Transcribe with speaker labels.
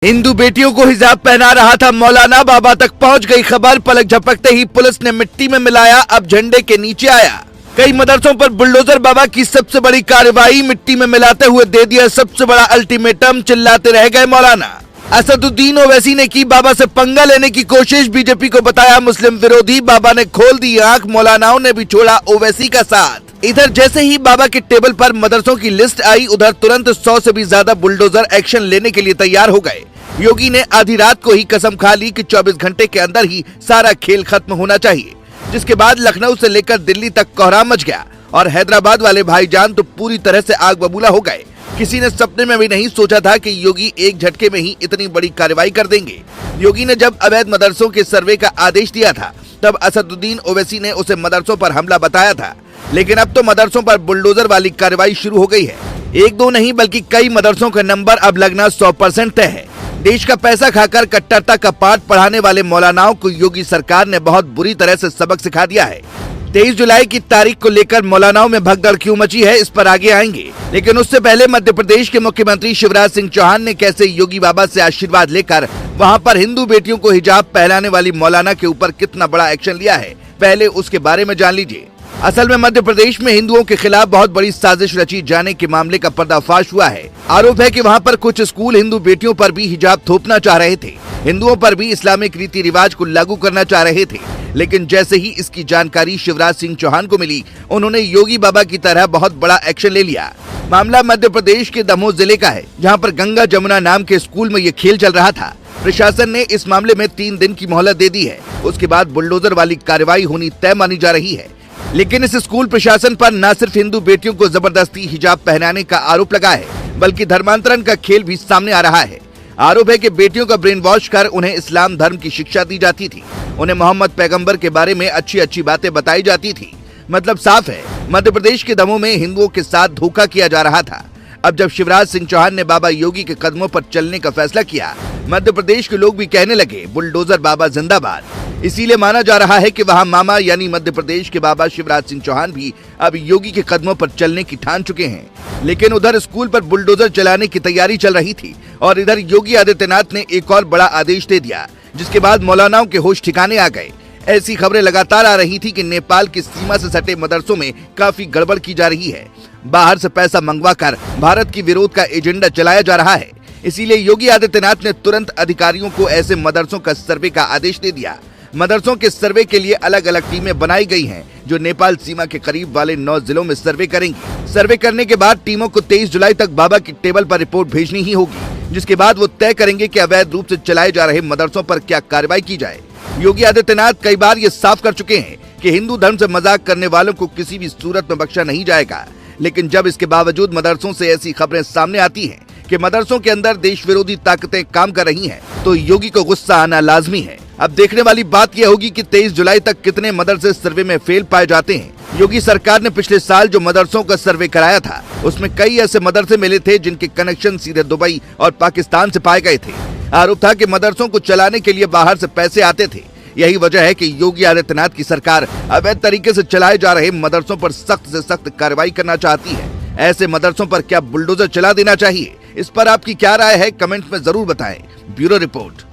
Speaker 1: हिंदू बेटियों को हिजाब पहना रहा था मौलाना, बाबा तक पहुंच गई खबर। पलक झपकते ही पुलिस ने मिट्टी में मिलाया, अब झंडे के नीचे आया। कई मदरसों पर बुलडोजर बाबा की सबसे बड़ी कार्रवाई, मिट्टी में मिलाते हुए दे दिया सबसे बड़ा अल्टीमेटम, चिल्लाते रह गए मौलाना। असदुद्दीन ओवैसी ने की बाबा से पंगा लेने की कोशिश, बीजेपी को बताया मुस्लिम विरोधी, बाबा ने खोल दी आंख, मौलानाओं ने भी छोड़ा ओवैसी का साथ। इधर जैसे ही बाबा के टेबल पर मदरसों की लिस्ट आई, उधर तुरंत 100 से भी ज्यादा बुलडोजर एक्शन लेने के लिए तैयार हो गए। योगी ने आधी रात को ही कसम खा ली कि 24 घंटे के अंदर ही सारा खेल खत्म होना चाहिए, जिसके बाद लखनऊ से लेकर दिल्ली तक कोहराम मच गया और हैदराबाद वाले भाईजान तो पूरी तरह से आग बबूला हो गए। किसी ने सपने में भी नहीं सोचा था कि योगी एक झटके में ही इतनी बड़ी कार्रवाई कर देंगे। योगी ने जब अवैध मदरसों के सर्वे का आदेश दिया था, तब असदुद्दीन ओवैसी ने उसे मदरसों पर हमला बताया था, लेकिन अब तो मदरसों पर बुलडोजर वाली कार्रवाई शुरू हो गई है। एक दो नहीं बल्कि कई मदरसों का नंबर अब लगना 100% तय है। देश का पैसा खाकर कट्टरता का पाठ पढ़ाने वाले मौलानाओं को योगी सरकार ने बहुत बुरी तरह से सबक सिखा दिया है। 23 जुलाई की तारीख को लेकर मौलानाओं में भगदड़ क्यों मची है, इस पर आगे आएंगे, लेकिन उससे पहले मध्य प्रदेश के मुख्यमंत्री शिवराज सिंह चौहान ने कैसे योगी बाबा से आशीर्वाद लेकर वहां पर हिंदू बेटियों को हिजाब पहनाने वाली मौलाना के ऊपर कितना बड़ा एक्शन लिया है, पहले उसके बारे में जान लीजिए। असल में मध्य प्रदेश में हिंदुओं के खिलाफ बहुत बड़ी साजिश रची जाने के मामले का पर्दाफाश हुआ है। आरोप है कि वहां पर कुछ स्कूल हिंदू बेटियों पर भी हिजाब थोपना चाह रहे थे, हिंदुओं पर भी इस्लामिक रीति रिवाज को लागू करना चाह रहे थे, लेकिन जैसे ही इसकी जानकारी शिवराज सिंह चौहान को मिली, उन्होंने योगी बाबा की तरह बहुत बड़ा एक्शन ले लिया। मामला मध्य प्रदेश के दमोह जिले का है, जहाँ पर गंगा जमुना नाम के स्कूल में ये खेल चल रहा था। प्रशासन ने इस मामले में 3 दिन की मोहलत दे दी है, उसके बाद बुलडोजर वाली कार्रवाई होनी तय मानी जा रही है। लेकिन इस स्कूल प्रशासन पर न सिर्फ हिंदू बेटियों को जबरदस्ती हिजाब पहनाने का आरोप लगा है, बल्कि धर्मांतरण का खेल भी सामने आ रहा है। आरोप है कि बेटियों का ब्रेन वॉश कर उन्हें इस्लाम धर्म की शिक्षा दी जाती थी, उन्हें मोहम्मद पैगंबर के बारे में अच्छी अच्छी बातें बताई जाती थी। मतलब साफ है, मध्य प्रदेश के दमोह में हिंदुओं के साथ धोखा किया जा रहा था। अब जब शिवराज सिंह चौहान ने बाबा योगी के कदमों पर चलने का फैसला किया, मध्य प्रदेश के लोग भी कहने लगे बुलडोजर बाबा जिंदाबाद। इसीलिए माना जा रहा है कि वहां मामा यानी मध्य प्रदेश के बाबा शिवराज सिंह चौहान भी अब योगी के कदमों पर चलने की ठान चुके हैं। लेकिन उधर स्कूल पर बुलडोजर चलाने की तैयारी चल रही थी और इधर योगी आदित्यनाथ ने एक और बड़ा आदेश दे दिया, जिसके बाद मौलानाओं के होश ठिकाने आ गए। ऐसी खबरें लगातार आ रही थी कि नेपाल की सीमा से सटे मदरसों में काफी गड़बड़ की जा रही है, बाहर से पैसा मंगवा कर भारत की विरोध का एजेंडा चलाया जा रहा है। इसीलिए योगी आदित्यनाथ ने तुरंत अधिकारियों को ऐसे मदरसों का सर्वे का आदेश दे दिया। मदरसों के सर्वे के लिए अलग अलग टीमें बनाई गई हैं, जो नेपाल सीमा के करीब वाले 9 जिलों में सर्वे करेंगी। सर्वे करने के बाद टीमों को 23 जुलाई तक बाबा की टेबल पर रिपोर्ट भेजनी ही होगी, जिसके बाद वो तय करेंगे कि अवैध रूप से चलाए जा रहे मदरसों पर क्या कार्रवाई की जाए। योगी आदित्यनाथ कई बार ये साफ कर चुके हैं कि हिंदू धर्म से मजाक करने वालों को किसी भी सूरत में बख्शा नहीं जाएगा, लेकिन जब इसके बावजूद मदरसों से ऐसी खबरें सामने आती हैं कि मदरसों के अंदर देश विरोधी ताकतें काम कर रही हैं, तो योगी को गुस्सा आना लाजमी है। अब देखने वाली बात यह होगी कि 23 जुलाई तक कितने मदरसे सर्वे में फेल पाए जाते हैं। योगी सरकार ने पिछले साल जो मदरसों का सर्वे कराया था, उसमें कई ऐसे मदरसे मिले थे जिनके कनेक्शन सीधे दुबई और पाकिस्तान से पाए गए थे। आरोप था कि मदरसों को चलाने के लिए बाहर से पैसे आते थे। यही वजह है कि योगी आदित्यनाथ की सरकार अवैध तरीके से चलाए जा रहे मदरसों पर सख्त से सख्त कार्रवाई करना चाहती है। ऐसे मदरसों पर क्या बुलडोजर चला देना चाहिए, इस पर आपकी क्या राय है, कमेंट में जरूर बताएं। Bureau report.